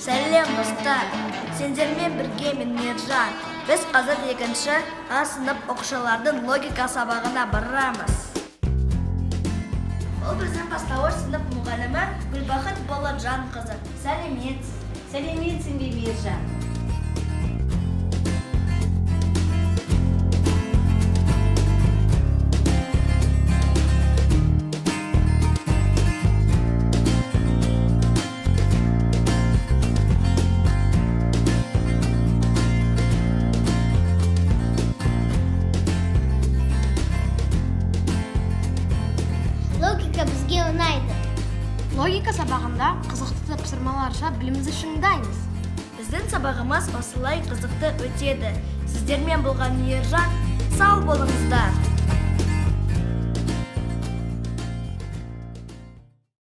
Сәлем достар, сендермен бірге мен Мержан. Біз қазір екінші сынып оқушылардың логика сабағына барамыз. Ол біздің бастауыш сынып мұғалімі Гүлбақыт Болатжан қызы. Сәлеметсіз. Сәлеметсің бе, Мержан? Логика бізге ұнайды. Логика сабағында қызықты тапсырмалар жасап білімімізді шыңдаймыз. Біздің сабағымыз осылай қызықты өтеді. Сіздермен болған Мержан, сау болыңыздар.